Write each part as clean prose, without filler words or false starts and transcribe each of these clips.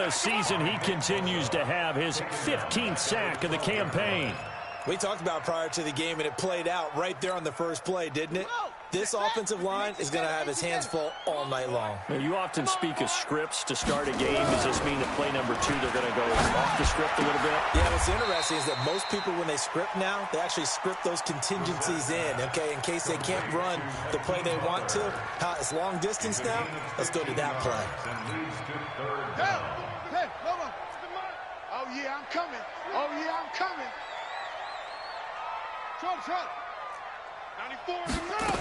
A season he continues to have his 15th sack of the campaign. We talked about prior to the game, and it played out right there on the first play, didn't it? This offensive line is going to have his hands full all night long. Now, you often speak of scripts to start a game. Does this mean that play number 2, they're going to go off the script a little bit? Yeah, what's interesting is that most people, when they script now, they actually script those contingencies in, okay, in case they can't run the play they want to. It's long distance now. Let's go to that play. Hey, oh, yeah, I'm coming. Oh, yeah, I'm coming. Short. 94 is the middle.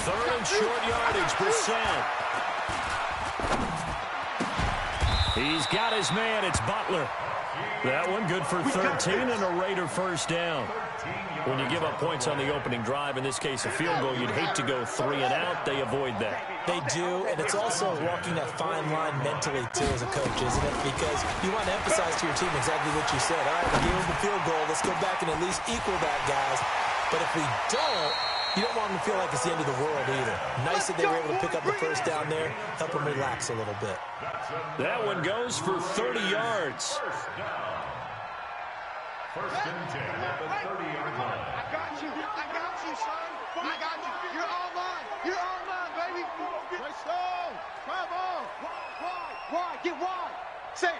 3rd and short yardage, Brissett. He's got his man. It's Butler. That one good for 13 and a Raider first down. When you give up points on the opening drive, in this case a field goal, you'd hate to go 3 and out. They avoid that. They do, and it's also walking that fine line mentally, too, as a coach, isn't it? Because you want to emphasize to your team exactly what you said. All right, we gave them the field goal. Let's go back and at least equal that, guys. But if we don't, you don't want them to feel like it's the end of the world either. Nice that they were able to pick up the first down there, help them relax a little bit. That one goes for 30 yards. First and 10 at the 30-yard line. I got you, son. I got you. You're all mine, baby. Right slow. Bravo. Wide. Get wide. Say.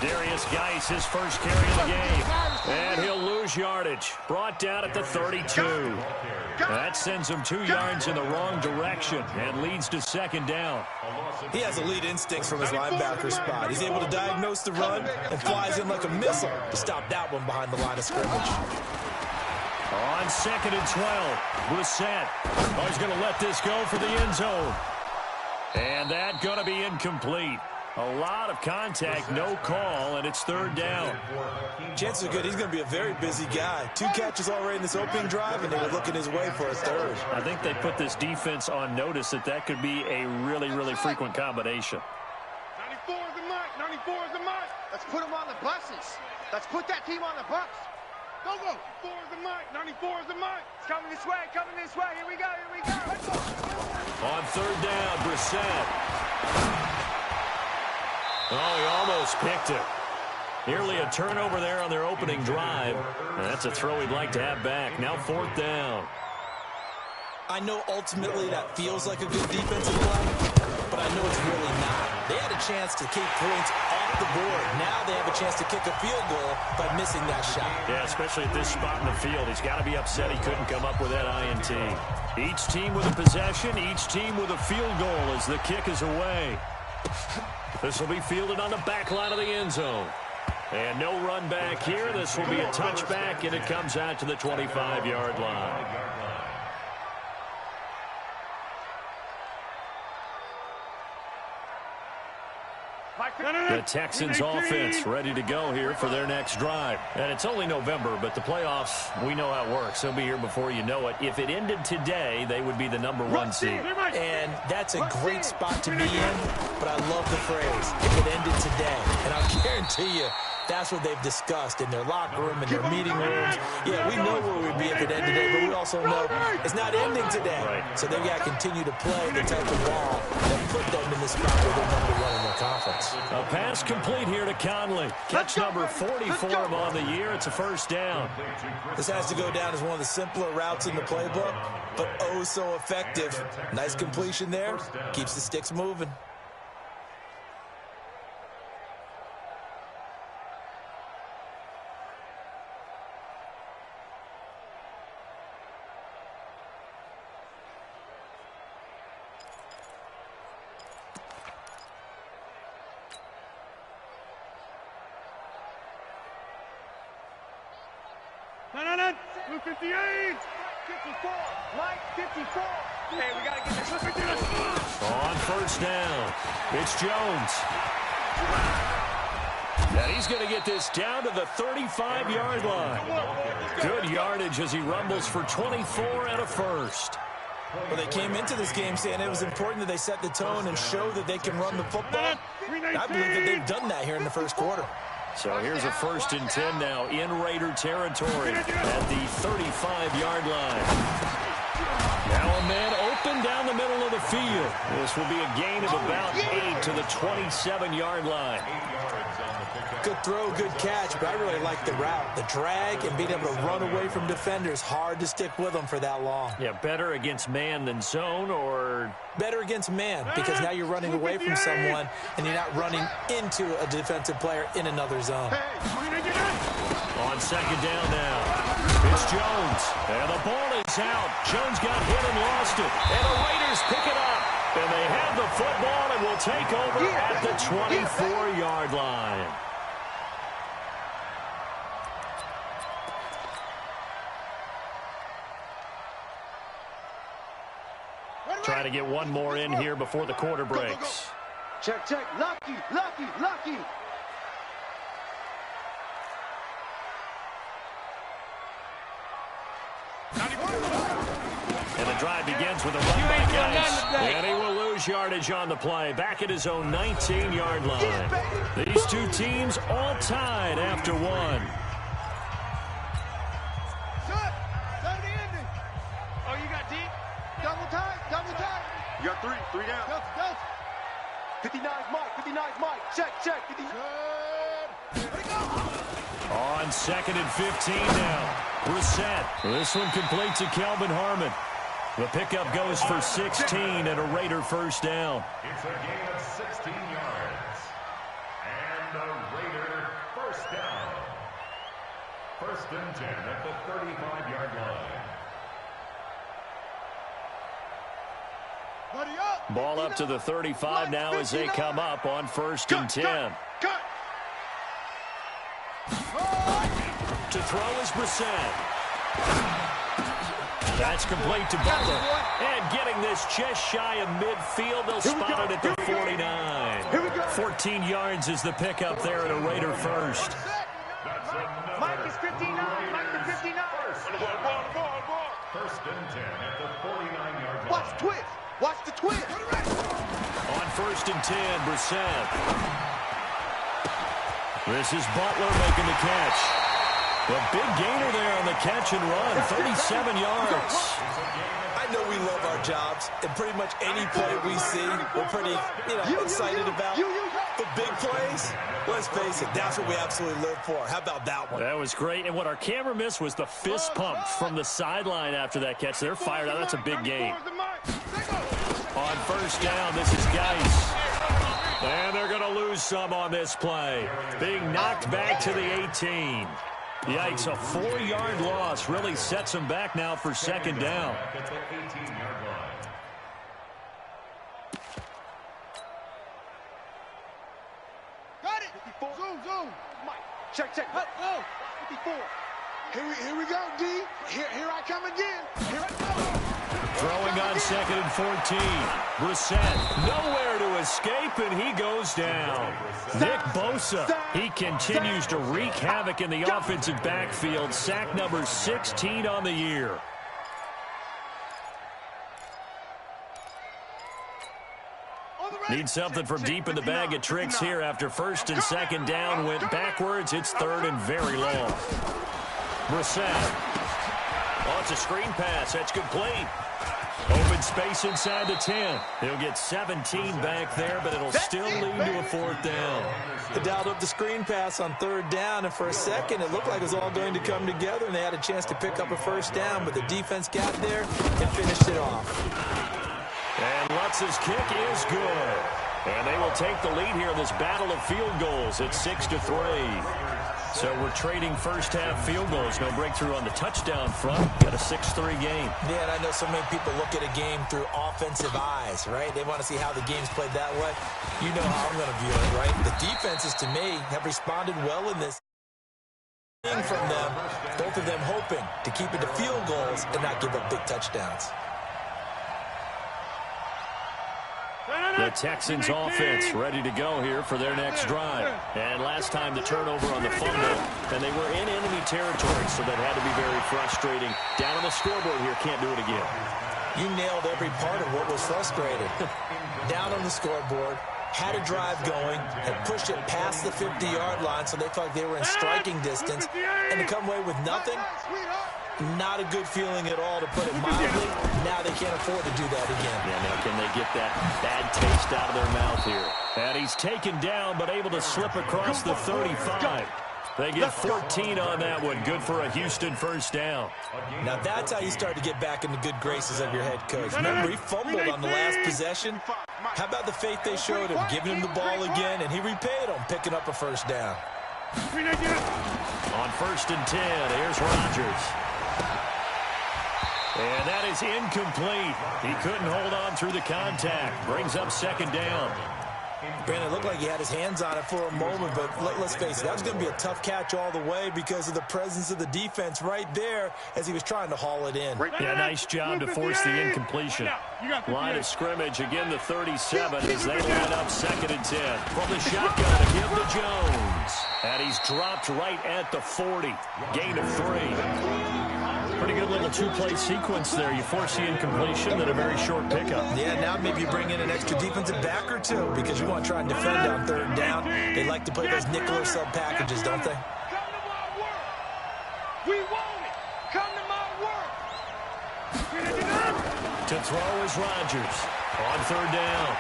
Darius Geis, his first carry of the game. And he'll lose yardage. Brought down at the 32. That sends him 2 yards in the wrong direction and leads to 2nd down. He has elite instincts from his linebacker spot. He's able to diagnose the run and flies in like a missile to stop that one behind the line of scrimmage. On 2nd and 12, Brissett. He's going to let this go for the end zone. And that going to be incomplete. A lot of contact, no call, and it's 3rd down. Chances are good he's going to be a very busy guy. 2 catches already in this opening drive, and they were looking his way for a 3rd. I think they put this defense on notice that could be a really, really frequent combination. 94 is the mark. 94 is the mark. Let's put them on the buses. Let's put that team on the bus. Go. 94 is the mark. 94 is the mark. It's coming this way. Here we go. Let's go. On 3rd down, Brissett. Oh, he almost picked it. Nearly a turnover there on their opening drive. And that's a throw he'd like to have back. Now 4th down. I know ultimately that feels like a good defensive play, but I know it's really not. They had a chance to keep points off the board. Now they have a chance to kick a field goal by missing that shot. Yeah, especially at this spot in the field. He's got to be upset he couldn't come up with that INT. Each team with a possession, each team with a field goal as the kick is away. This will be fielded on the back line of the end zone. And no run back here. This will be a touchback, and it comes out to the 25-yard line. The Texans offense ready to go here for their next drive. And it's only November, but the playoffs, we know how it works. They'll be here before you know it. If it ended today, they would be the #1 seed. And that's a great spot to be in, but I love the phrase, if it ended today. And I'll guarantee you, that's what they've discussed in their locker room, in their meeting rooms. Yeah, we know where we'd be if it ended today, but we also know it's not ending today. So they've got to continue to play the type of ball that put them in the spot where they're #1 in their conference. A pass complete here to Conley. Catch number 44 on the year. It's a first down. This has to go down as one of the simpler routes in the playbook, but oh so effective. Nice completion there. Keeps the sticks moving. No. 58. 54. Mike, 54. Hey, we got to get this. Look at this. On first down, it's Jones. And he's going to get this down to the 35-yard line. Good yardage as he rumbles for 24 and a first. Well, they came into this game saying it was important that they set the tone and show that they can run the football. I believe that they've done that here in the first quarter. So here's a 1st and 10 now in Raider territory at the 35-yard line. Now Oh, man, open down the middle of the field. This will be a gain of about 8 to the 27-yard line. Good throw, good catch, but I really like the route. The drag and being able to run away from defenders, hard to stick with them for that long. Yeah, better against man than zone, or? Better against man, because now you're running away from someone and you're not running into a defensive player in another zone. On second down now, it's Jones, and the ball is out. Jones got hit and lost it, and the Raiders pick it up. And they have the football and will take over at the 24-yard line. Trying to get one more in here before the quarter breaks. Check, check. Lucky, lucky, lucky. And the drive begins with a run by Geis. And he will lose yardage on the play. Back at his own 19-yard line. These two teams all tied after one. That's the ending. Oh, you got deep? Double time, double time. You got three down. Go. 59's Mike, 59's Mike. Check, check. 50. On second and 15 now. Brissett. This one complete to Kelvin Harmon. The pickup goes for 16 and a Raider first down. It's a gain of 16 yards. And a Raider first down. First and 10 at the 35-yard line. Ball up to the 35 now as they come up on first and 10. Cut. To throw is Brissett. That's complete to Butler. And getting this just shy of midfield, they'll spot it at the 49. 14 yards is the pickup there at a Raider first. Mike is 59. Mike is 59. Ball. First and 10 at the 49-yard line. Watch twist. Watch the twist. On first and 10, Brissett. This is Butler making the catch. A big gainer there on the catch and run, 37 yards. I know we love our jobs, and pretty much any play we see, we're pretty, excited about. But big plays, let's face it, that's what we absolutely live for. How about that one? That was great, and what our camera missed was the fist pump from the sideline after that catch. They're fired out. That's a big gain. On first down, this is Geis. And they're going to lose some on this play. Being knocked back to the 18. Yikes, a 4-yard loss really sets them back now for second down. Got it. Zoom. Mike. Check. 54. Here we go, D. Here I come again. Here I come. Throwing on second and 14. Brissett nowhere to escape, and he goes down. Nick Bosa, he continues to wreak havoc in the offensive backfield. Sack number 16 on the year. Need something from deep in the bag of tricks here after first and second down went backwards. It's third and very long. Brissett. Oh, it's a screen pass. That's complete. Open space inside the 10. He'll get 17 back there, but it'll still lead to a fourth down. They dialed up the screen pass on third down, and for a second it looked like it was all going to come together, and they had a chance to pick up a first down, but the defense got there and finished it off. And Lutz's kick is good. And they will take the lead here in this battle of field goals at 6-3. So we're trading first-half field goals. No breakthrough on the touchdown front. Got a 6-3 game. Yeah, and I know so many people look at a game through offensive eyes, right? They want to see how the game's played that way. You know how I'm going to view it, right? The defenses, to me, have responded well in this. From them, both of them hoping to keep it to field goals and not give up big touchdowns. The Texans offense ready to go here for their next drive. And last time the turnover on the fumble, and they were in enemy territory, so that had to be very frustrating. Down on the scoreboard here, can't do it again. You nailed every part of what was frustrating. Down on the scoreboard, had a drive going, had pushed it past the 50-yard line, so they felt like they were in striking distance, and to come away with nothing, Not a good feeling at all, to put it mildly. Now they can't afford to do that again. Yeah, now can they get that bad taste out of their mouth here? And he's taken down, but able to slip across the 35. They get 14 on that one. Good for a Houston first down. Now that's how you start to get back in the good graces of your head coach. Remember, he fumbled on the last possession. How about the faith they showed him, giving him the ball again, and he repaid them, picking up a first down. On 1st and 10, here's Rodgers. And that is incomplete. He couldn't hold on through the contact. Brings up 2nd down. Brandon, it looked like he had his hands on it for a moment, but let's face it, that was going to be a tough catch all the way because of the presence of the defense right there as he was trying to haul it in. Yeah, nice job to force the incompletion. Line of scrimmage, again the 37 as they line up 2nd and 10. From the shotgun, a give to Jones. And he's dropped right at the 40. Gain of 3. Pretty good little two-play sequence there. You force the incompletion, then a very short pickup. Yeah, now maybe you bring in an extra defensive back or two because you want to try and defend on 3rd down. They like to play those nickel or sub packages, don't they? Come to my work. We want it. Come to my work. To throw is Rodgers on 3rd down.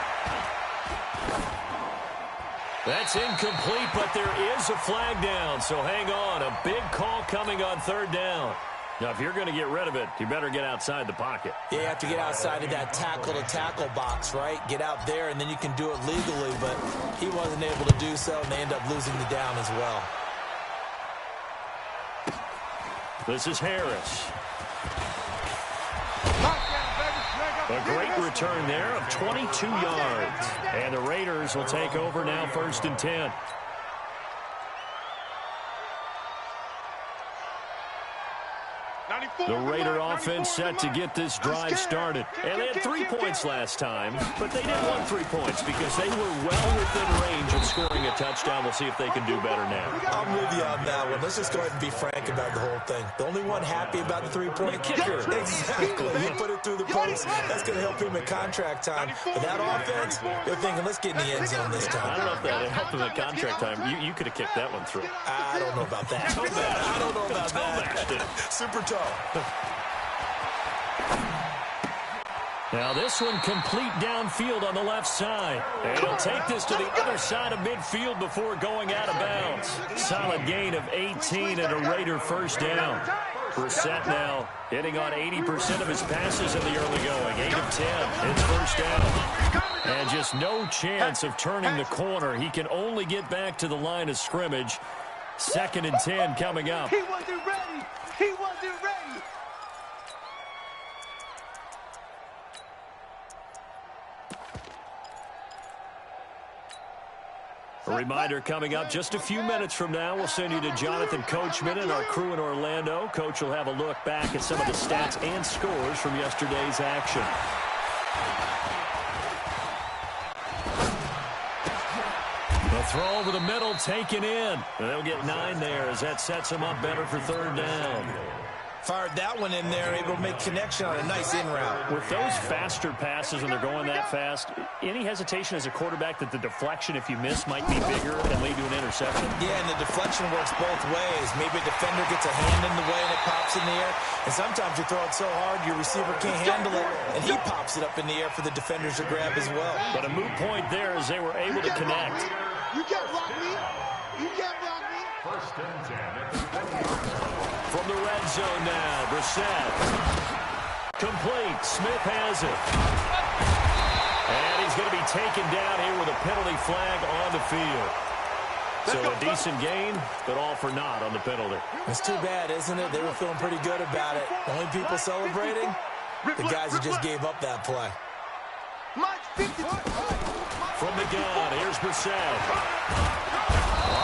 That's incomplete, but there is a flag down, so hang on. A big call coming on 3rd down. Now, if you're going to get rid of it, you better get outside the pocket. Yeah, you have to get outside of that tackle-to-tackle box, right? Get out there, and then you can do it legally, but he wasn't able to do so, and they end up losing the down as well. This is Harris. A great return there of 22 yards. And the Raiders will take over now 1st and 10. The Raider offense set to get this drive started. And they had 3 points last time, but they didn't want 3 points because they were well within range of scoring a touchdown. We'll see if they can do better now. I'm with you on that one. Let's just go ahead and be frank about the whole thing. The only one happy about the 3-point kicker. Exactly. He put it through the post. That's going to help him in contract time. But that offense, they're thinking, let's get in the end zone this time. I don't know if that helped him in contract time. You could have kicked that one through. I don't know about that. I don't know about that. Super toe. Now this one complete downfield on the left side. And he'll take this to the other side of midfield before going out of bounds. Solid gain of 18 and a Raider first down. Brissett now hitting on 80% of his passes in the early going. 8 of 10. It's first down. And just no chance of turning the corner. He can only get back to the line of scrimmage. 2nd and 10 coming up. He wasn't ready. He wasn't ready. A reminder coming up just a few minutes from now. We'll send you to Jonathan Coachman and our crew in Orlando. Coach will have a look back at some of the stats and scores from yesterday's action. The throw over the middle taken in. And they'll get 9 there as that sets them up better for 3rd down. Fired that one in there, able to make connection on a nice in route. With those faster passes when they're going that fast, any hesitation as a quarterback that the deflection, if you miss, might be bigger and lead to an interception? Yeah, and the deflection works both ways. Maybe a defender gets a hand in the way and it pops in the air. And sometimes you throw it so hard your receiver can't handle it, and he pops it up in the air for the defenders to grab as well. But a moot point there as they were able to connect. You can't block me. You can't block me. 1st and 10. From the red zone now, Brissett. Complete. Smith has it. And he's going to be taken down here with a penalty flag on the field. So a decent gain, but all for naught on the penalty. It's too bad, isn't it? They were feeling pretty good about it. The only people celebrating, the guys who just gave up that play. From the gun, here's Brissett.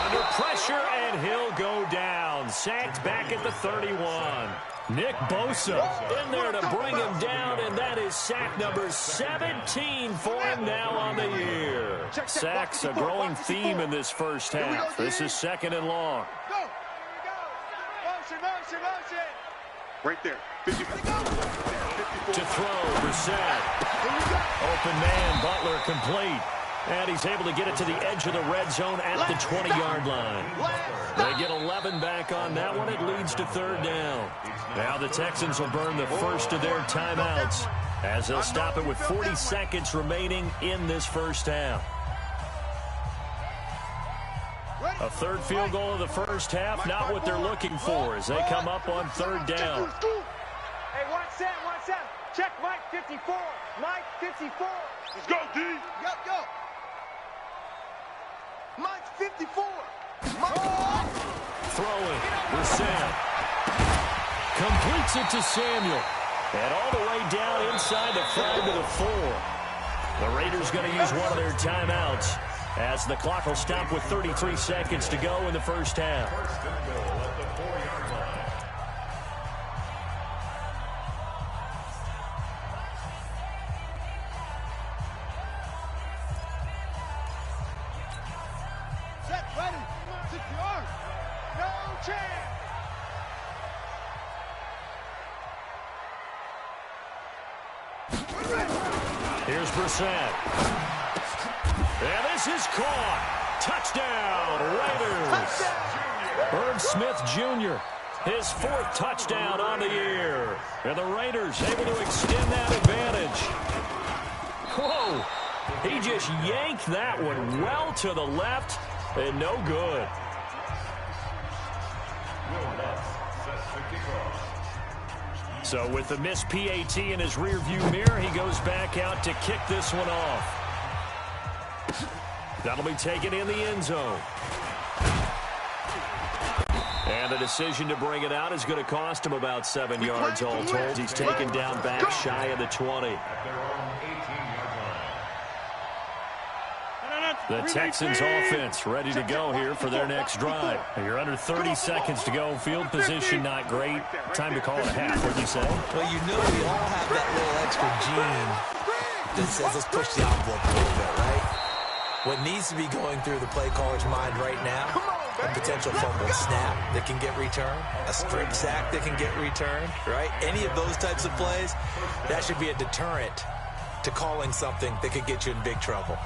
Under pressure, and he'll go down. Sacked back at the 31. Nick Bosa in there to bring him down, and that is sack number 17 for him now on the year. Sacks a growing theme in this first half. This is 2nd and long. Motion. Right there. 50. To throw, Brissett. Open man, Butler complete. And he's able to get it to the edge of the red zone at the 20-yard line. They get 11 back on that one. It leads to third down. Now the Texans will burn the first of their timeouts as they'll stop it with 40 seconds remaining in this first half. A third field goal of the first half, not what they're looking for as they come up on third down. Hey, watch that. Check Mike 54. Mike 54. Let's go, D. Go. Mike 54. Throwing. Brissett. Completes it to Samuel. And all the way down inside the 5 to the 4. The Raiders going to use one of their timeouts as the clock will stop with 33 seconds to go in the first half. First and goal at the 4-yard line. Set, ready. Secure. No chance. Here's Brissett. And this is caught. Touchdown, Raiders. Herb Smith Jr., his 4th touchdown on the year. And the Raiders able to extend that advantage. Whoa. He just yanked that one well to the left and no good. So with the missed PAT in his rearview mirror, he goes back out to kick this one off. That'll be taken in the end zone. And the decision to bring it out is going to cost him about 7 yards all told. He's taken down back shy of the 20. At their own 18-yard line. The Texans offense ready to go here for their next drive. You're under 30 seconds to go. Field position not great. Time to call it a half, wouldn't you say? Well, you know we all have that little extra gene that says let's push the envelope a little bit, right? What needs to be going through the play caller's mind right now, a potential fumble snap that can get returned, a strip sack that can get returned, right? Any of those types of plays, that should be a deterrent to calling something that could get you in big trouble.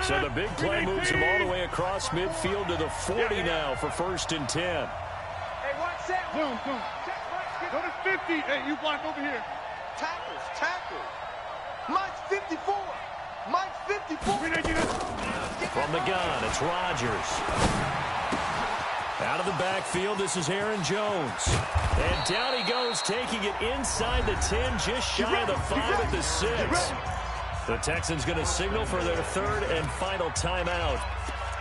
So the big play moves him all the way across midfield to the 40 now for 1st and 10. Hey, watch that. Boom. Go to 50. Hey, you block over here. Tackles. Mike's 54. From the gun, it's Rodgers. Out of the backfield, this is Aaron Jones. And down he goes, taking it inside the 10, just shy of the 5 at the 6. The Texans going to signal for their 3rd and final timeout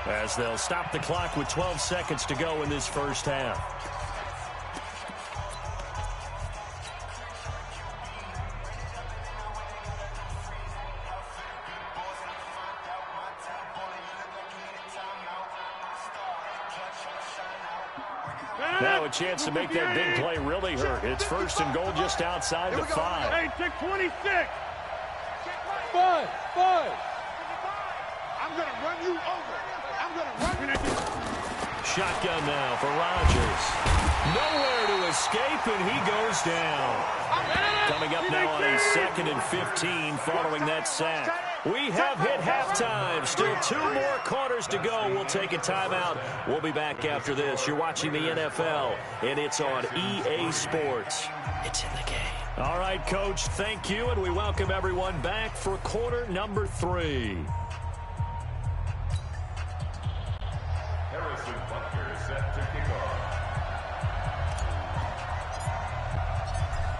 as they'll stop the clock with 12 seconds to go in this first half. Now a chance to make that big play really hurt. It's 1st and goal just outside the 5. Hey, take 26. 5. I'm going to run you over. Shotgun now for Rodgers. Nowhere to escape, and he goes down. Coming up now on a 2nd and 15 following that sack. We have hit halftime. Still 2 more quarters to go. We'll take a timeout. We'll be back after this. You're watching the NFL, and it's on EA Sports. It's in the game. All right, Coach, thank you, and we welcome everyone back for quarter number 3. Harrison Butker set to kick off.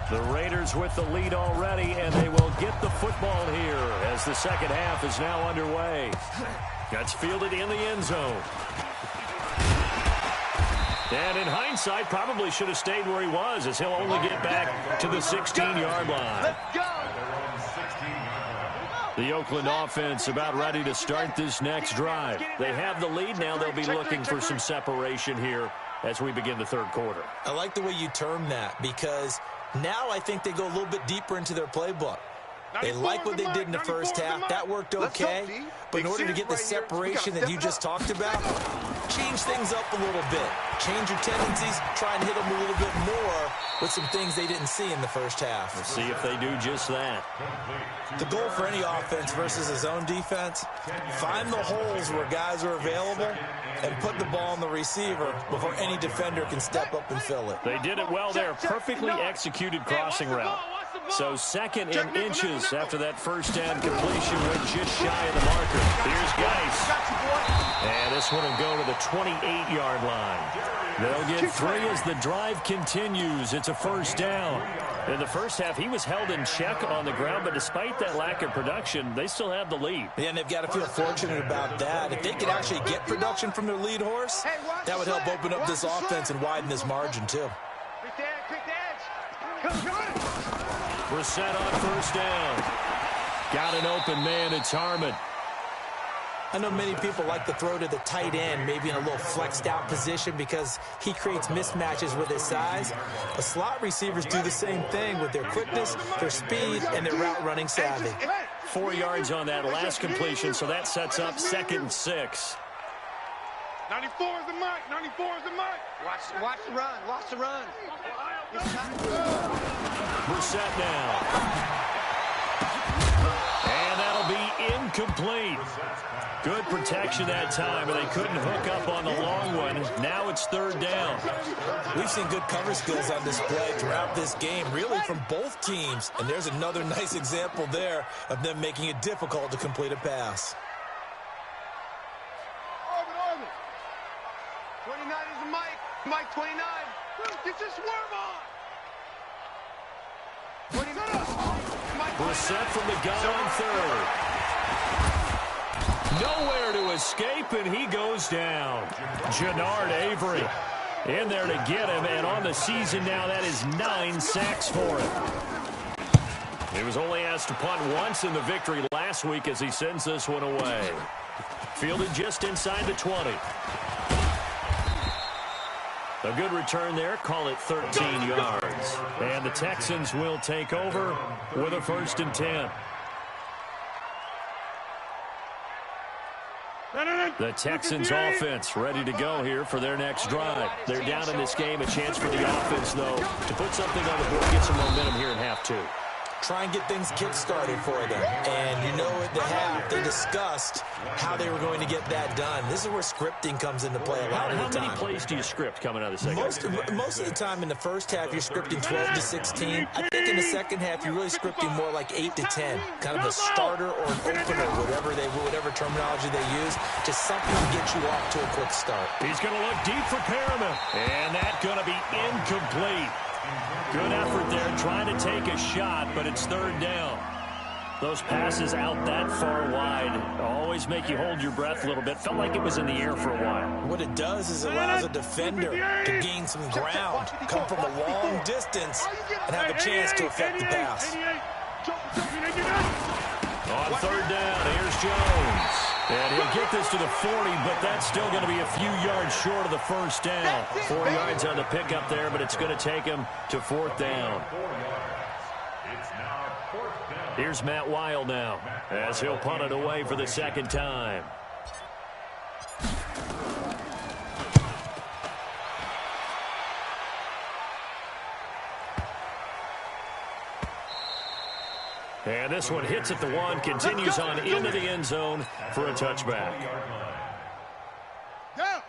The Raiders with the lead already, and they will get the football here as the second half is now underway. That's fielded in the end zone. And in hindsight, probably should have stayed where he was, as he'll only get back to the 16-yard line. Let's go. The Oakland offense about ready to start this next drive. They have the lead. Now they'll be looking for some separation here as we begin the third quarter. I like the way you term that, because now I think they go a little bit deeper into their playbook. They like what they did in the first half. That worked okay. But in order to get the separation that you just talked about, change things up a little bit. Change your tendencies, try and hit them a little bit more with some things they didn't see in the first half. Let's see if they do just that. The goal for any offense versus his own defense, find the holes where guys are available and put the ball on the receiver before any defender can step up and fill it. They did it well there. Perfectly executed crossing route. So 2nd and inches after that first down completion went just shy of the marker. Here's Geis. And this one will go to the 28-yard line. They'll get 3 as the drive continues. It's a first down. In the first half, he was held in check on the ground, but despite that lack of production, they still have the lead. Yeah, and they've got to feel fortunate about that. If they could actually get production from their lead horse, that would help open up this offense and widen this margin, too. Brissett on first down. Got an open man. It's Harmon. I know many people like to throw to the tight end, maybe in a little flexed out position because he creates mismatches with his size. But slot receivers do the same thing with their quickness, their speed, and their route running savvy. 4 yards on that last completion, so that sets up 2nd and 6. 94 is the mic. 94 is the mic. Watch the run. Watch the run. Brissett now. And that'll be incomplete. Good protection that time, but they couldn't hook up on the long one. Now it's 3rd down. We've seen good cover skills on display throughout this game, really from both teams. And there's another nice example there of them making it difficult to complete a pass. 29 is the mic. Mike 29. Get your swerve on. 29. Brissett from the gun on 3rd. Nowhere to escape, and he goes down. Jannard Avery in there to get him, and on the season now, that is 9 sacks for him. He was only asked to punt once in the victory last week as he sends this one away. Fielded just inside the 20. A good return there. Call it 13 yards. And the Texans will take over with a 1st and 10. The Texans offense ready to go here for their next drive. They're down in this game. A chance for the offense, though, to put something on the board, get some momentum here in half 2. Try and get things kick-started for them. And you know at the half, they discussed how they were going to get that done. This is where scripting comes into play a lot of the time. How many plays do you script coming out of the second half? Most of the time in the first half, you're scripting 12 to 16. I think in the second half, you're really scripting more like 8 to 10. Kind of a starter or an opener, whatever terminology they use. Just something to get you off to a quick start. He's going to look deep for Perriman. And that's going to be incomplete. Good effort there, trying to take a shot, but it's 3rd down. Those passes out that far wide always make you hold your breath a little bit. Felt like it was in the air for a while. What it does is it allows a defender to gain some ground, come from a long distance, and have a chance to affect the pass. On 3rd down, here's Jones. And he'll get this to the 40, but that's still going to be a few yards short of the 1st down. 4 yards on the pickup there, but it's going to take him to 4th down. Here's Matt Weil now, as he'll punt it away for the 2nd time. And this one hits at the 1, continues on into the end zone for a touchback.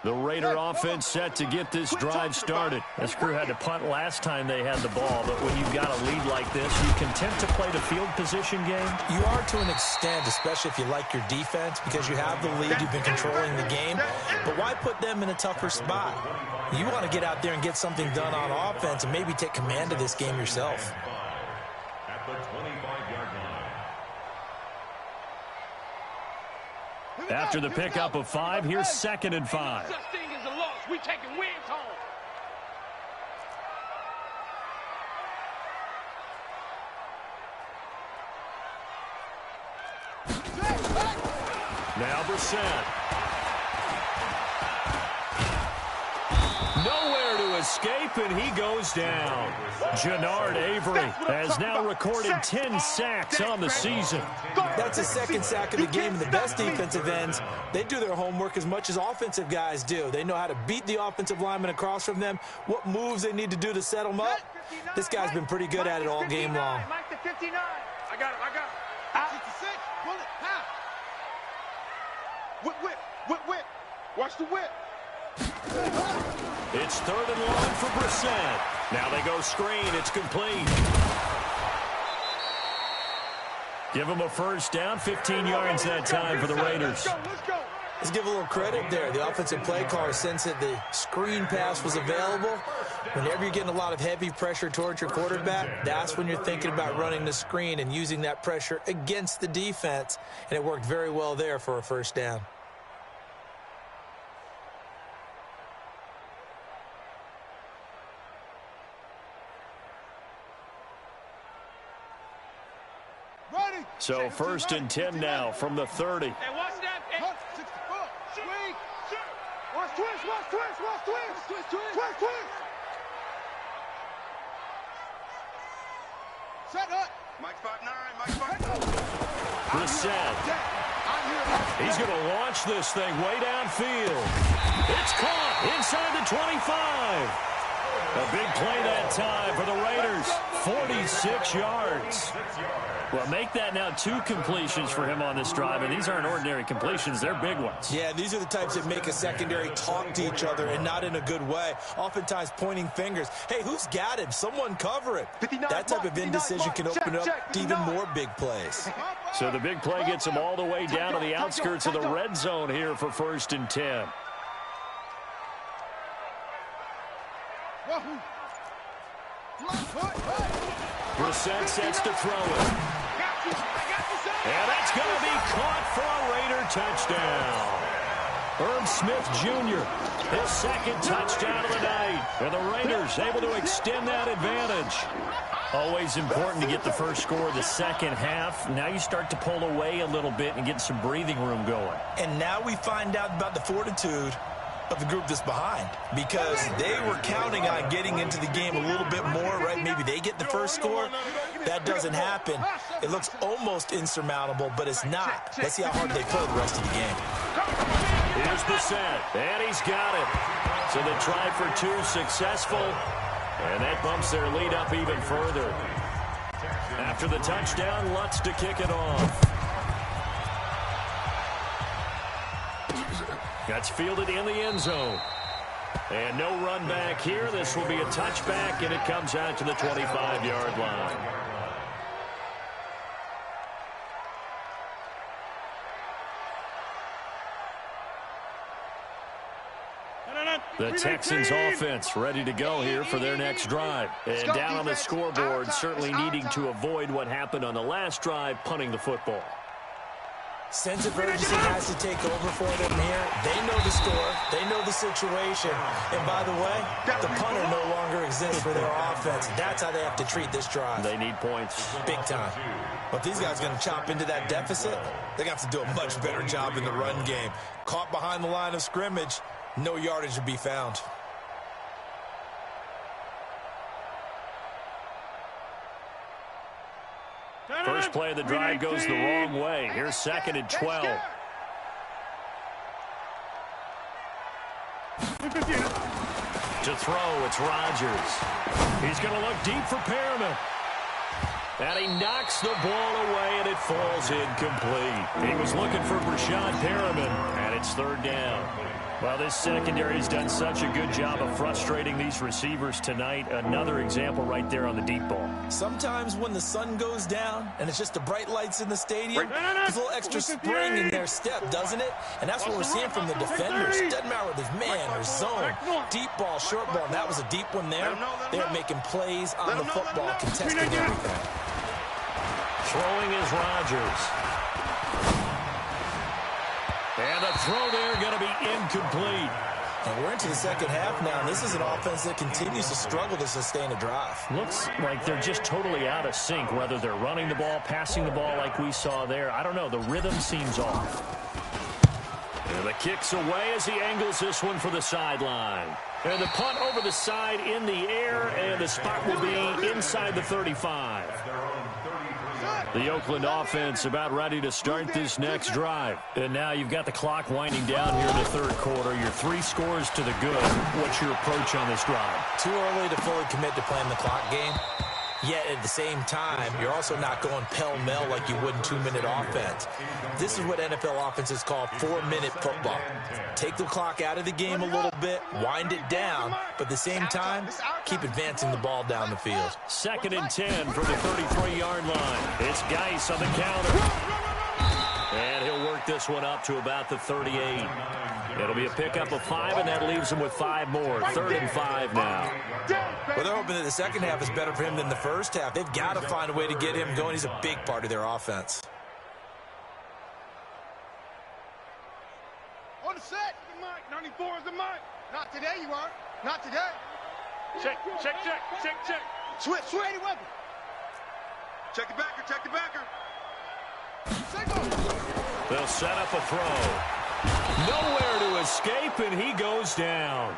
The Raider offense set to get this drive started. This crew had to punt last time they had the ball, but when you've got a lead like this, you content to play the field position game? You are to an extent, especially if you like your defense, because you have the lead, you've been controlling the game. But why put them in a tougher spot? You want to get out there and get something done on offense and maybe take command of this game yourself. At the 25-yard line. After the pickup of 5, here's 2nd and 5. Such thing as a loss. We taking wins home. Now Brissett. Nowhere to escape, and he goes down. Jannard Avery has now recorded 10 sacks on the season. That's his second sack of the game, and the best defensive ends, they do their homework as much as offensive guys do. They know how to beat the offensive lineman across from them, what moves they need to do to set them up. This guy's been pretty good at it all game long. I got him. 66, pull it, half. Whip. Watch the whip. It's 3rd and long for Brissett. Now they go screen. It's complete. Give them a first down. 15 yards that time for the Raiders. Let's go. Let's give a little credit there. The offensive play caller sensed that the screen pass was available. Whenever you're getting a lot of heavy pressure towards your quarterback, that's when you're thinking about running the screen and using that pressure against the defense. And it worked very well there for a first down. So 1st and 10 now from the 30. Hey, watch that. Swing. Watch twist. Set up. Mike spot 9. Brissett. He's going to launch this thing way downfield. It's caught inside the 25. A big play that time for the Raiders. 46 yards. Well, make that now 2 completions for him on this drive, and these aren't ordinary completions. They're big ones. Yeah, these are the types that make a secondary talk to each other and not in a good way. Oftentimes pointing fingers. Hey, who's got him? Someone cover it. That type of indecision can open up to even more big plays. So the big play gets him all the way down to the outskirts of the red zone here for 1st and 10. Brissett sets to throw it. And that's going to be caught for a Raider touchdown. Herb Smith Jr., his 2nd touchdown of the night. And the Raiders able to extend that advantage. Always important to get the first score of the second half. Now you start to pull away a little bit and get some breathing room going. And now we find out about the fortitude of the group that's behind, because they were counting on getting into the game a little bit more, right? Maybe they get the first score. That doesn't happen. It looks almost insurmountable, but it's not. Let's see how hard they play the rest of the game. Here's Brissett, and he's got it. So the try for 2 successful, and that bumps their lead up even further. After the touchdown, Lutz to kick it off. That's fielded in the end zone. And no run back here. This will be a touchback, and it comes out to the 25-yard line. The Texans offense ready to go here for their next drive. And down on the scoreboard, certainly needing to avoid what happened on the last drive, punting the football. Sense of urgency has to take over for them here. They know the score. They know the situation. And by the way, the punter no longer exists for their offense. That's how they have to treat this drive. They need points. Big time. But if these guys are going to chop into that deficit, they're going to have to do a much better job in the run game. Caught behind the line of scrimmage, no yardage to be found. First play of the drive goes the wrong way. Here's 2nd and 12. To throw, it's Rodgers. He's going to look deep for Perriman. And he knocks the ball away, and it falls incomplete. He was looking for Brashad Perriman, and it's 3rd down. Well, this secondary has done such a good job of frustrating these receivers tonight. Another example right there on the deep ball. Sometimes when the sun goes down and it's just the bright lights in the stadium, there's a little extra spring in their step, doesn't it? And that's what we're seeing from the defenders. Doesn't matter whether it's man or zone, deep ball, short ball, and that was a deep one there. They're making plays on the football, contesting everything. Throwing is Rodgers. And the throw there going to be incomplete. And we're into the second half now, and this is an offense that continues to struggle to sustain a drive. Looks like they're just totally out of sync, whether they're running the ball, passing the ball like we saw there. I don't know. The rhythm seems off. And the kick's away as he angles this one for the sideline. And the punt over the side in the air, and the spot will be inside the 35. The Oakland offense about ready to start this next drive. And now you've got the clock winding down here in the third quarter. You're 3 scores to the good. What's your approach on this drive? Too early to fully commit to playing the clock game. Yet at the same time, you're also not going pell-mell like you would in 2-minute offense. This is what NFL offenses call 4-minute football. Take the clock out of the game a little bit, wind it down, but at the same time, keep advancing the ball down the field. 2nd and 10 from the 33-yard line. It's Geis on the counter. And he'll work this one up to about the 38. It'll be a pickup of 5, and that leaves him with 5 more. 3rd and 5 now. Well, they're hoping that the second half is better for him than the first half. They've got to find a way to get him going. He's a big part of their offense. On the set. 94 is the mic. Not today, you aren't. Not today. Check. Switch any weapon. Check the backer. They'll set up a throw. Nowhere to escape, and he goes down.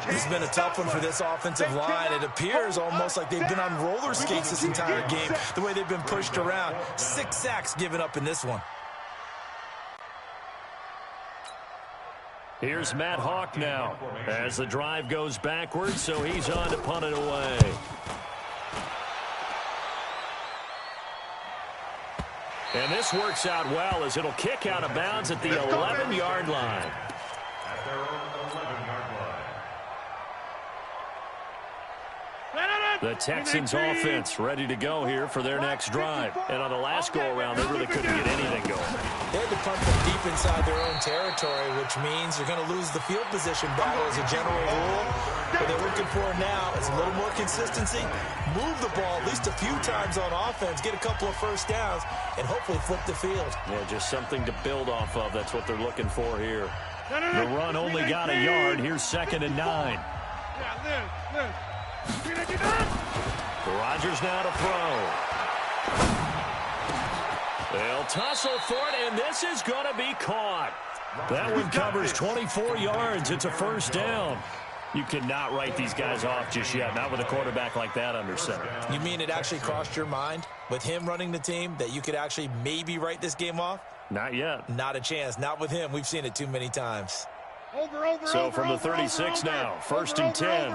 This has been a tough one for this offensive line. It appears almost like they've been on roller skates this entire game, the way they've been pushed around. 6 sacks given up in this one. Here's Matt Hawk now as the drive goes backwards, so he's on to punt it away. And this works out well as it'll kick out of bounds at the 11-yard line. At their own 11-yard line. The Texans offense ready to go here for their next drive. And on the last go-around, they really couldn't get anything going. They had to punt from deep inside their own territory, which means you're going to lose the field position battle as a general rule. What they're looking for now is a little more consistency, move the ball at least a few times on offense, get a couple of first downs, and hopefully flip the field. Yeah, just something to build off of. That's what they're looking for here. The run only got a yard. Here's 2nd and 9. Rodgers now to throw. They'll tussle for it, and this is going to be caught. That one covers 24 yards. It's a first down. You cannot write these guys off just yet, not with a quarterback like that under center. You mean it actually crossed your mind with him running the team that you could actually maybe write this game off? Not yet. Not a chance. Not with him. We've seen it too many times. So from the 36 now, 1st and 10.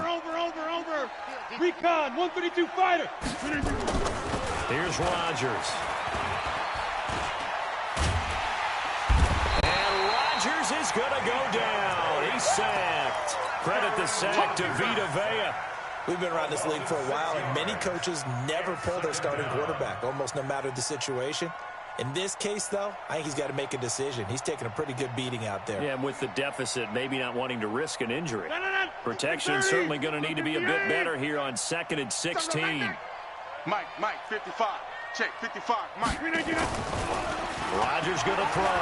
Recon, 132 fighter. Here's Rodgers. And Rodgers is going to go down. He's sacked. Credit the sack to Vita Vea. We've been around this league for a while, and many coaches never pull their starting quarterback, almost no matter the situation. In this case, though, I think he's got to make a decision. He's taking a pretty good beating out there. Yeah, and with the deficit, maybe not wanting to risk an injury. Protection certainly going to need to be a bit better here on 2nd and 16. Mike, 55. Check, 55. Mike. Rodgers going to throw.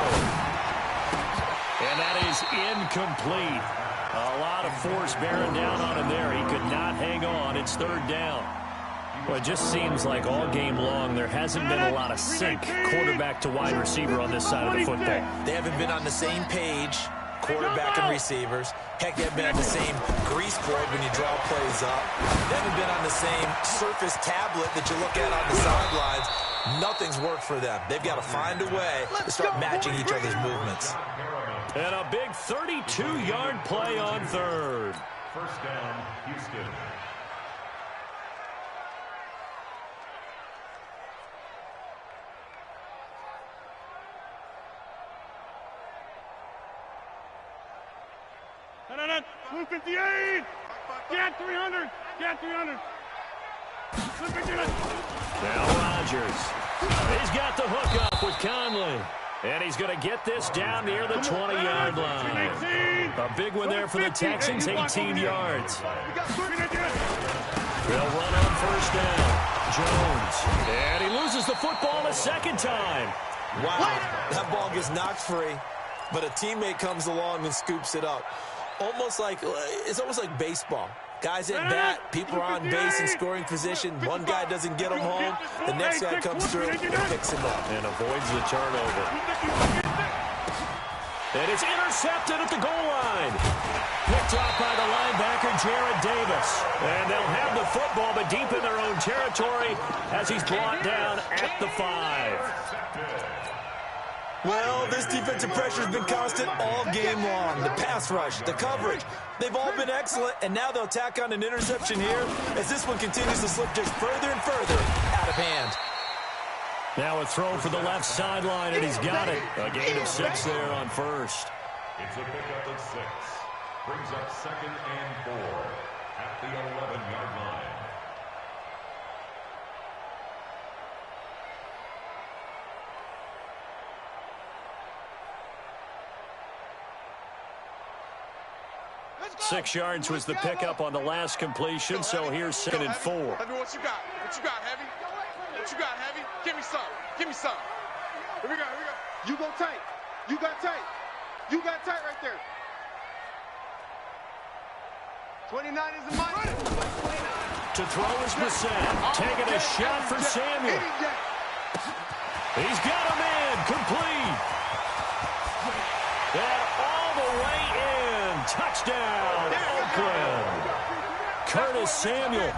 And that is incomplete. A lot of force bearing down on him there. He could not hang on. It's 3rd down. Well, it just seems like all game long there hasn't been a lot of sync quarterback to wide receiver on this side of the football. They haven't been on the same page, quarterback and receivers. Heck, they haven't been on the same grease board when you draw plays up. They haven't been on the same surface tablet that you look at on the sidelines. Nothing's worked for them. They've got to find a way to start matching each other's movements. And a big 32-yard play on 3rd. First down, Houston. Blue 58. Get 300. Get 300. Now Rodgers. He's got the hook up with Conley. And he's going to get this down near the 20-yard line. A big one there for the Texans, 18 yards. They'll run on 1st down. Jones. And he loses the football a 2nd time. Wow, that ball gets knocked free, but a teammate comes along and scoops it up. It's almost like baseball. Guys at bat, people are on base in scoring position. One guy doesn't get them home. The next guy comes through and picks him up. And avoids the turnover. And it's intercepted at the goal line. Picked off by the linebacker, Jared Davis. And they'll have the football, but deep in their own territory as he's brought down at the 5. Well, this defensive pressure has been constant all game long. The pass rush, the coverage, they've all been excellent, and now they'll tack on an interception here as this one continues to slip just further and further out of hand. Now a throw for the left sideline, and he's got it. A gain of 6 there on first. It's a pickup of 6. Brings up 2nd and 4 at the 11-yard line. Six yards was the pickup on the last completion, so here's 2nd and 4. Heavy, what you got? What you got, Heavy? What you got, Heavy? Give me some. Give me some. Here we go, here we go. You go tight. You got tight. You got tight right there. 29 is the money. To throw is Bissett. Taking a shot for Samuel. He's got a man. Complete. And all the way in. Touchdown, Oakland. Curtis Samuel,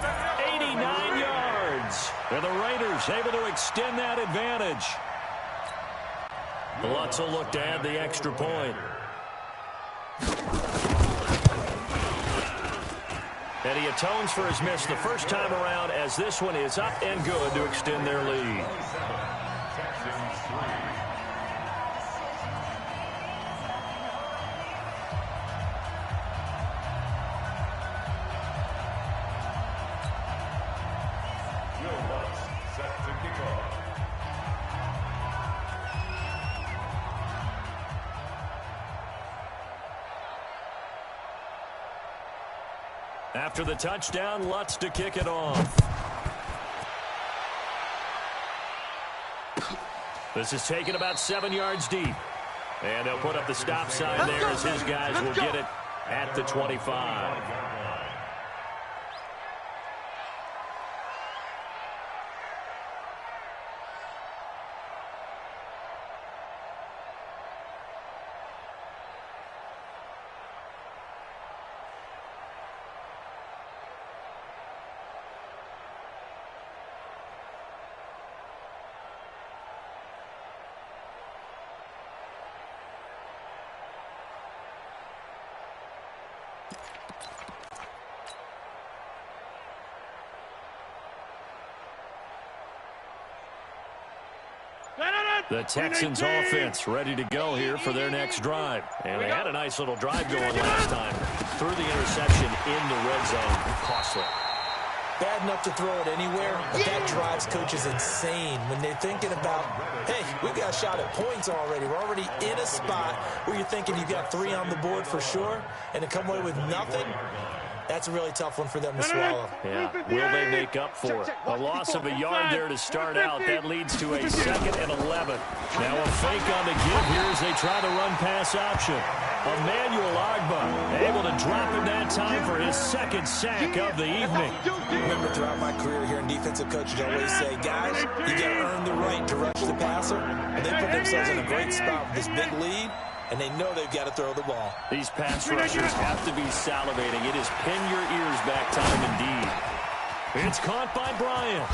89 yards. And the Raiders able to extend that advantage. Lutz will look to add the extra point. And he atones for his miss the first time around as this one is up and good to extend their lead. Texans 3. After the touchdown, Lutz to kick it off. This is taken about 7 yards deep. And they'll put up the stop sign there as his guys will get it at the 25. The Texans offense ready to go here for their next drive. And they had a nice little drive going last time. Threw the interception in the red zone. Costly. Bad enough to throw it anywhere, but that drives coaches insane when they're thinking about, hey, we got a shot at points already. We're already in a spot where you're thinking you got 3 on the board for sure, and to come away with nothing, that's a really tough one for them to swallow. Yeah, will they make up for it? A loss of a yard there to start out. That leads to a 2nd and 11. Now a fake on the give here as they try the run-pass option. Emmanuel Agba able to drop him that time for his 2nd sack of the evening. Remember, throughout my career here in defensive coaches, I always say, guys, you got to earn the right to rush the passer. And they put themselves in a great spot with this big lead, and they know they've got to throw the ball. These pass rushers have to be salivating. It is pin your ears back time indeed. It's caught by Bryant.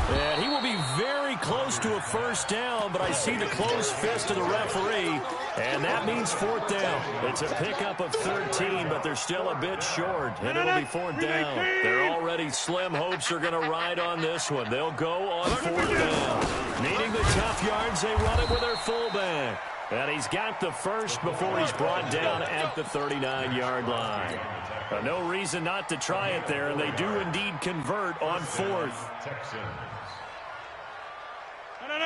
And he will be very close to a first down, but I see the closed fist of the referee, and that means 4th down. It's a pickup of 13, but they're still a bit short, and it'll be 4th down. Their already slim hopes are going to ride on this one. They'll go on 4th down. Needing the tough yards, they run it with their fullback. And he's got the first before he's brought down at the 39-yard line. No reason not to try it there, and they do indeed convert on 4th.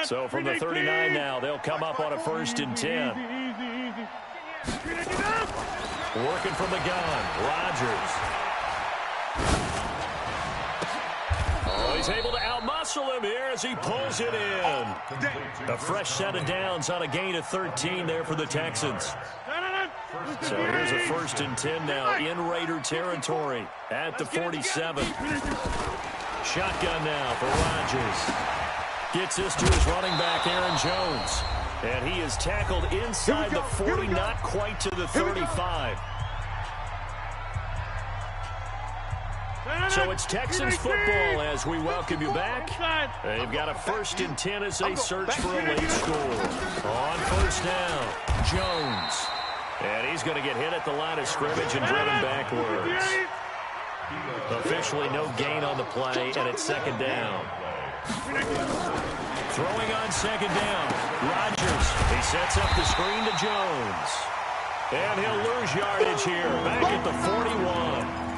So from the 39 now, they'll come up on a 1st and 10. Working from the gun, Rodgers. Oh, he's able to outmuscle him here as he pulls it in. A fresh set of downs on a gain of 13 there for the Texans. So here's a 1st and 10 now in Raider territory at the 47. Shotgun now for Rodgers. Gets this to his running back, Aaron Jones. And he is tackled inside the 40, not quite to the 35. So it's Texans football as we welcome you back. They've got a 1st and 10 as they search for a late score. On 1st down, Jones. And he's going to get hit at the line of scrimmage and driven backwards. Officially no gain on the play, and it's 2nd down. Throwing on 2nd down, Rodgers. He sets up the screen to Jones. And he'll lose yardage here, back at the 41.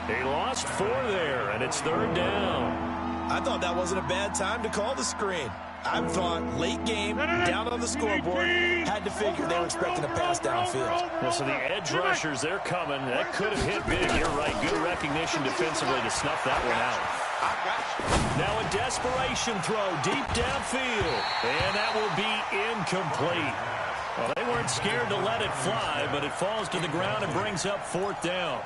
He lost 4 there, and it's 3rd down. I thought that wasn't a bad time to call the screen. I thought late game, down on the scoreboard, had to figure they were expecting a pass downfield. Well, so the edge rushers, they're coming. That could have hit big. You're right. Good recognition defensively to snuff that one out. Now a desperation throw deep downfield, and that will be incomplete. Well, they weren't scared to let it fly, but it falls to the ground and brings up 4th down.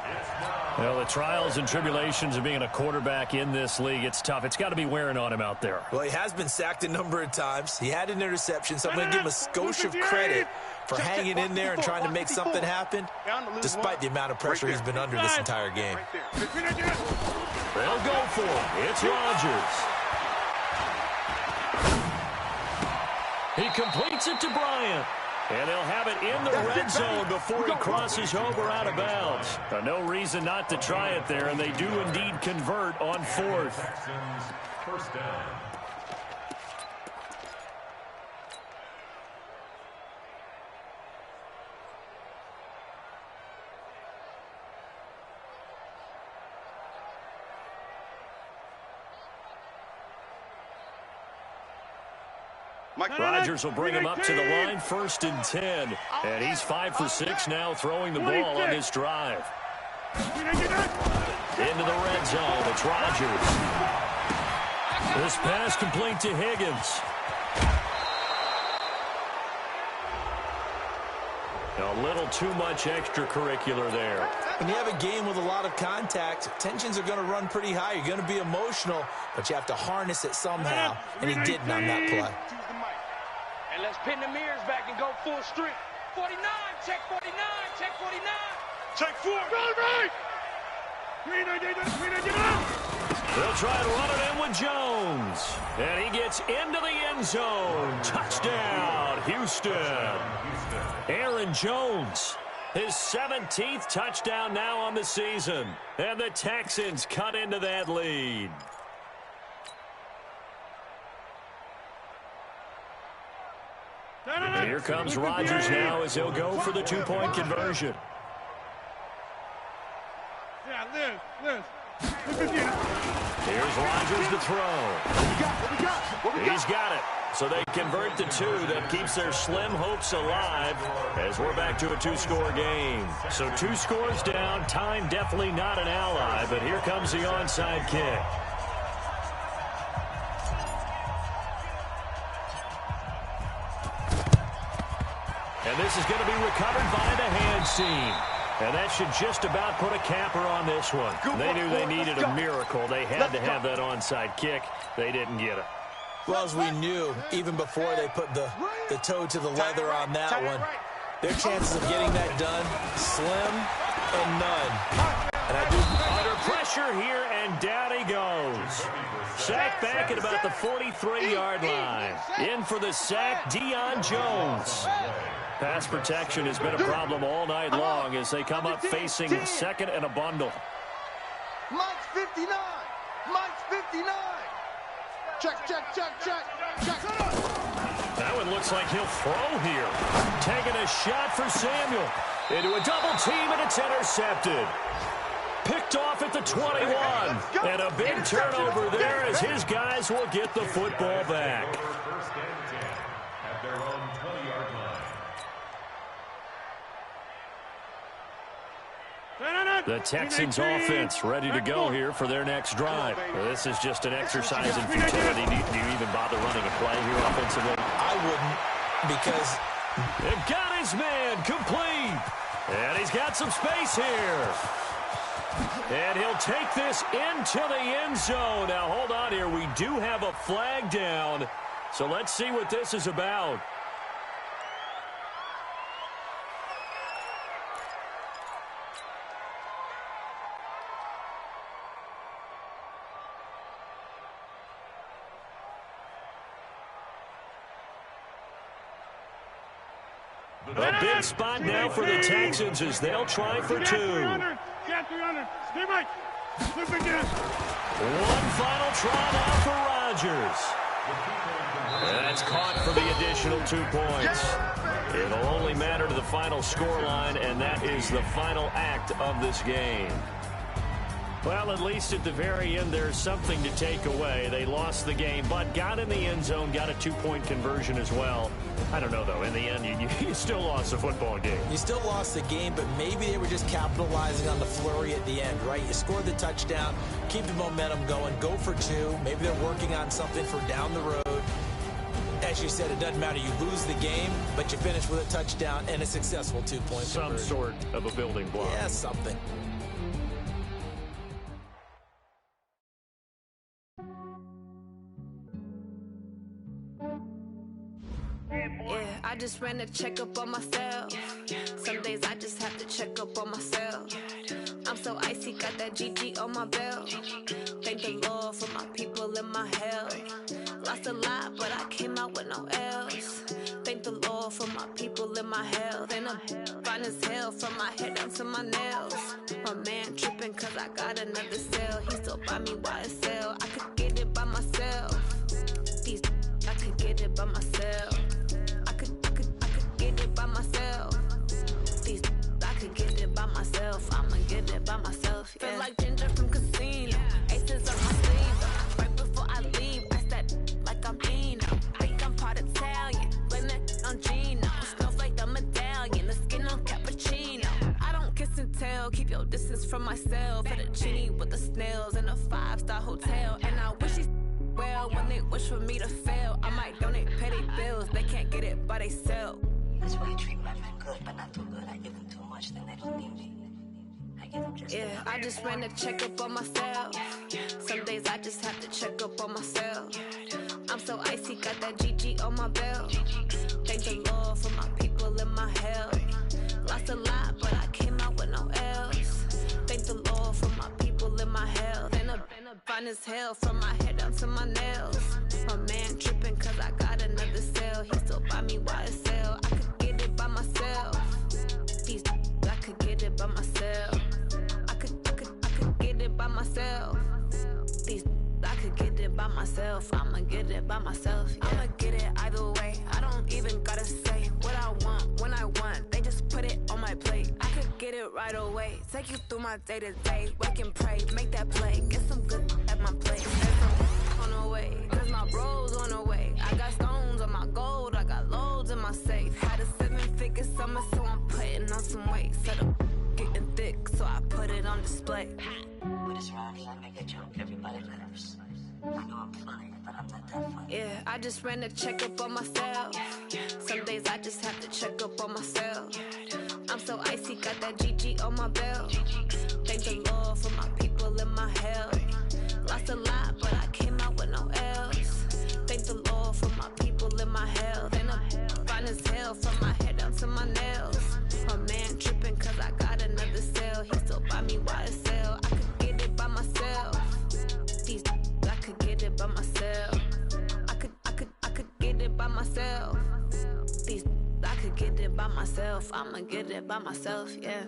Well, the trials and tribulations of being a quarterback in this league, it's tough. It's got to be wearing on him out there. Well, he has been sacked a number of times. He had an interception, so I'm going to give him a skosh of credit for hanging in there and trying to make something happen, despite the amount of pressure he's been under this entire game. They'll go for it. It's Rodgers. He completes it to Bryant. And they'll have it in the red zone before he crosses over out of bounds. No reason not to try it there, and they do indeed convert on 4th. Texans 1st down. Rodgers will bring him up to the line, 1st and 10. And he's 5 for 6 now, throwing the ball on this drive. Into the red zone, it's Rodgers. This pass complete to Higgins. A little too much extracurricular there. When you have a game with a lot of contact, tensions are going to run pretty high. You're going to be emotional, but you have to harness it somehow, and he didn't on that play. And let's pin the mirrors back and go full strength. 49, check 49, check 49. Check 4. They'll try to run it in with Jones. And he gets into the end zone. Touchdown, Houston. Aaron Jones, his 17th touchdown now on the season. And the Texans cut into that lead. And here comes Rodgers now as he'll go for the 2-point conversion. Here's Rodgers to throw. He's got it. So they convert the 2. That keeps their slim hopes alive as we're back to a 2-score game. So 2 scores down. Time definitely not an ally, but here comes the onside kick. And this is going to be recovered by the hands team. And that should just about put a capper on this one. They knew they needed a miracle. They had to have that onside kick. They didn't get it. Well, as we knew, even before they put the toe to the leather on that one, their chances of getting that done, slim and none. And I do under pressure here, and down he goes. Sack back at about the 43-yard line. In for the sack, Deion Jones. Pass protection has been a problem all night long as they come up facing 2nd and a bundle. Mike's 59. Mike's 59. Check, check, check, check, check. That one looks like he'll throw here. Taking a shot for Samuel. Into a double team, and it's intercepted. Picked off at the 21. And a big turnover there as his guys will get the football back. First and 10 at their own 20-yard line. The Texans offense ready to go here for their next drive. This is just an exercise in futility. Do you even bother running a play here offensively? I wouldn't, because they've got his man complete. And he's got some space here. And he'll take this into the end zone. Now, hold on here. We do have a flag down. So let's see what this is about. A big spot now for the Texans as they'll try for two. Get 300. Stay right. Flip again. One final try now for Rodgers. And that's caught for the additional 2 points. It'll only matter to the final scoreline, and that is the final act of this game. Well, at least at the very end, there's something to take away. They lost the game, but got in the end zone, got a 2-point conversion as well. I don't know, though. In the end, you still lost the football game. You still lost the game, but maybe they were just capitalizing on the flurry at the end, right? You scored the touchdown, keep the momentum going, go for 2. Maybe they're working on something for down the road. As you said, it doesn't matter. You lose the game, but you finish with a touchdown and a successful 2-point Some sort of a building block. Yeah, something. Yeah, I just ran a checkup on myself. Some days I just have to check up on myself. I'm so icy, got that GG on my belt. Thank the Lord for my people and my health. Lost a lot, but I came out with no else. Thank the Lord for my people and my health. And I'm fine as hell from my head down to my nails. My man tripping cause I got another cell. He still buy me YSL. I could get it by myself. These I could get it by myself. I could get it by myself. These I could get it by myself. I'ma get it by myself. Yeah. Feel like Ginger from Casino. Aces on my sleeve. Right before I leave, I step like I'm Dino. Think I'm part Italian. Blame that on Gino. Smells like the medallion. The skin on cappuccino. I don't kiss and tell. Keep your distance from myself. Fettuccine with the snails in a 5-star hotel. And I wish he's well when they wish for me to fail. I might donate, pay their bills. They can't get it by they self. That's why I treat my men good, but not too good. I give them too much, then they don't need me. I give them just yeah, I just ran a checkup on myself. Some days I just have to check up on myself. I'm so icy, got that GG on my belt. Thank the Lord for my people and my health. Lost a lot, but I came out with no else. Thank the Lord for my people and my health. And I'm fine as hell from my head down to my nails. My man tripping cause I got another cell. He still buy me YSL. I could get it by myself. These I could get it by myself. I could get it by myself. These I could get it by myself. I'ma get it by myself. Yeah. I'ma get it either way. I don't even gotta say what I want when I want. They just put it on my plate. I could get it right away. Take you through my day to day. Wake and pray, make that play. Get some good at my place. There's some on the way, cause my bros on the way. I got stones on my gold. I got loads in my safe. Had a 7-figure summer, so I'm putting on some weight. Set up getting thick, so I put it on display. But it's around here, I make a joke, everybody laughs. I know I'm funny, but I'm not that funny. Yeah, I just ran a checkup on myself. Some days I just have to check up on myself. I'm so icy, got that GG on my belt. Thank the Lord for my people and my health. Lost a lot, but I came out with no else. Thank the Lord for my people and my health. And I'm fine as hell from my head down to my nails. My man tripping cause I got another cell. He still buy me YSL. I could get it by myself. These I could get it by myself. I could get it by myself. These I could get it by myself. I'ma get it by myself, yeah.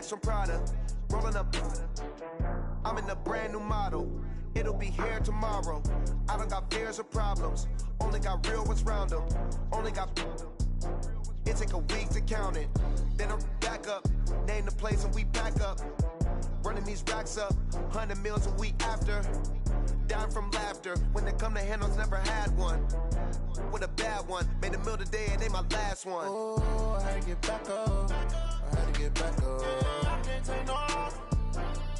From Prada, rolling up. I'm in a brand new model. It'll be here tomorrow. I don't got fears or problems. Only got real ones round them. Only got It take a week to count it. Then I'm back up, name the place and we pack up. Running these racks up, 100 meals a week after. Down from laughter, when they come to handles, never had one. With a bad one, made a meal today and ain't my last one. Oh, I had to get back up. I had to get back up. I can't take no loss.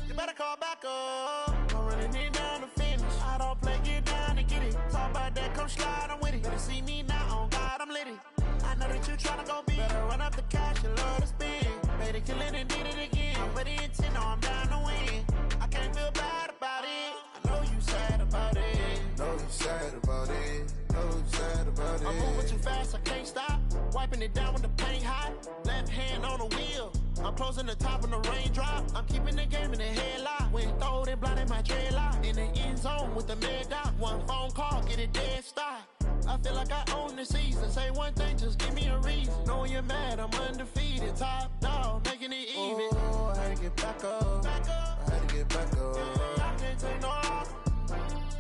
You better call back up. I'm running it down to finish. I don't play, get down to get it. Talk about that, come slide, I'm with it. Better see me now, on God, I'm litty. I know that you tryna go big. Better run up the cash, you love to spend. Made it, kill it, and did it again. But the intent, no, I'm down to win. I can't feel bad about it. I know you sad about it. Know you sad about it. Know you sad about it. I'm moving too fast, I can't stop. Wiping it down with the paint hot. Left hand on the wheel. I'm closing the top when the raindrop. I'm keeping the game in the headlock. When throwed and blinded my dreadlock. In the end zone with the mad dot. One phone call, get it dead stop. I feel like I own the season. Say one thing, just give me a reason. Knowing you're mad, I'm undefeated. Top dog, making it even. Oh, I had to get back up. I had to get back up. I can't take no loss.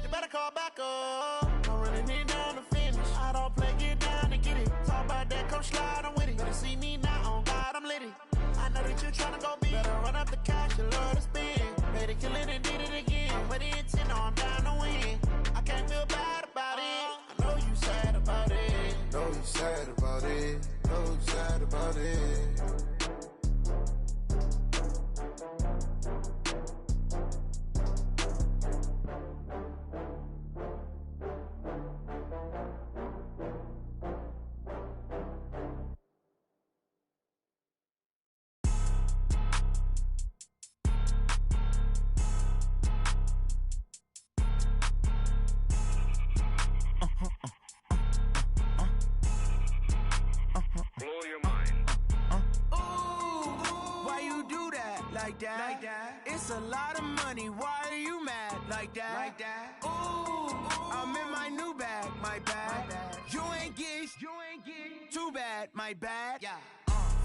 You better call back up. I'm running it down to finish. I don't play, get down to get it. Talk about that, come slide, I'm with it. Better see me now, on God, I'm litty. I know that you tryna go big. Better run up the cash, you love to spend. Made it, kill it, and did it again. But the intent, no, I'm down to win. I can't feel bad about it. I know you sad about it. Know you sad about it. Know you sad about it. Like that. It's a lot of money. Why are you mad like that? Like that. Ooh, I'm in my new bag. My bad. You ain't get too bad. My bad. Yeah.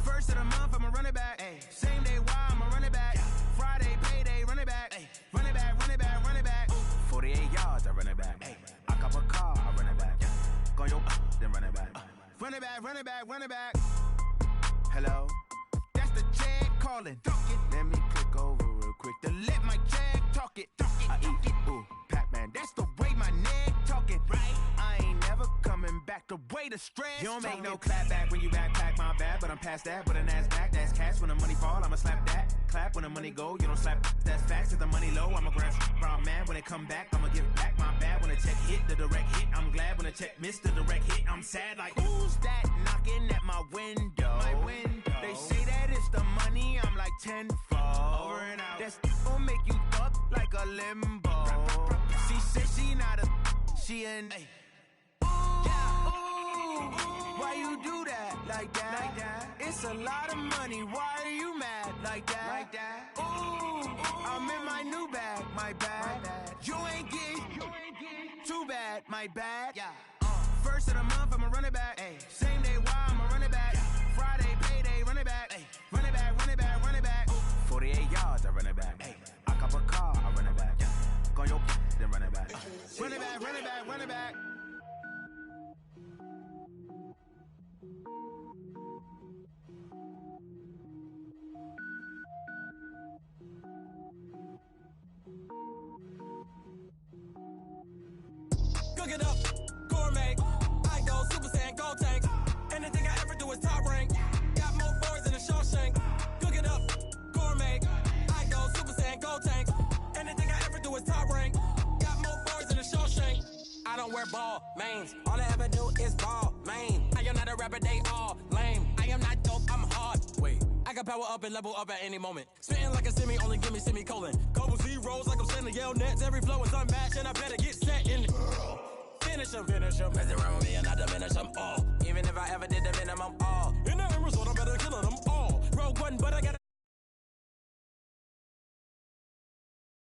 First of the month, I'ma run it back. Ay. Same day, why I'ma run it back. Yeah. Friday, payday, run it back. Ay. Run it back, run it back, run it back. 48 yards, I run it back. Ay. I cop a car, I run it back. Yeah. Go your then run it back. Run it back, run it back, run it back. Hello? That's the Jag calling. Let me click over real quick to let my Jag talk it. I eat it, ooh, Pac-Man. That's the way my neck talking. Right? I ain't never coming back the way the stress. You don't make no clap back when you backpack, my bad. But I'm past that with an ass back. That's cash when the money fall. I'ma slap that. Clap when the money go. You don't slap. That's facts. If the money low, I'ma grab from man. When it come back, I'ma give back my bad. When the check hit, the direct hit. I'm glad when the check missed the direct hit. I'm sad like who's that knocking at my window? My window. They say that it's the money. I'm like tenfold. Over and out. That's gon' make you fuck like a limbo. She said she not a. She an. Why you do that like that? Like that? It's a lot of money. Why are you mad like that? Like that? Ooh, I'm in my new bag. My bad. You ain't get too bad. My bad. Yeah. First of the month, I'ma run it back. Ay. Same day, why I'ma run it back. Yeah. Friday, payday, run it back. Ay. Run it back, run it back, run it back. 48 yards, I run it back. Ay. I cop a car, I run it back. Yeah. Go your then run it back. Run it back, run it back, run it back. Cook it up, gourmet. I go Super Saiyan, gold tank. Anything I ever do is top rank. Got more boys than a Shawshank. Cook it up, gourmet. I go Super Saiyan, gold tank. Anything I ever do is top rank. Got more boys than a Shawshank. I don't wear ball mains. All I ever do is ball main. I am not a rapper, they all lame. I am not dope, I'm hard. Wait, I can power up and level up at any moment. Spitting like a semi, only give me semicolon. Couple zeros like I'm sending yell nets. Every flow is unmatched and I better get set in. Finish them. Mess around with me and I diminish them all.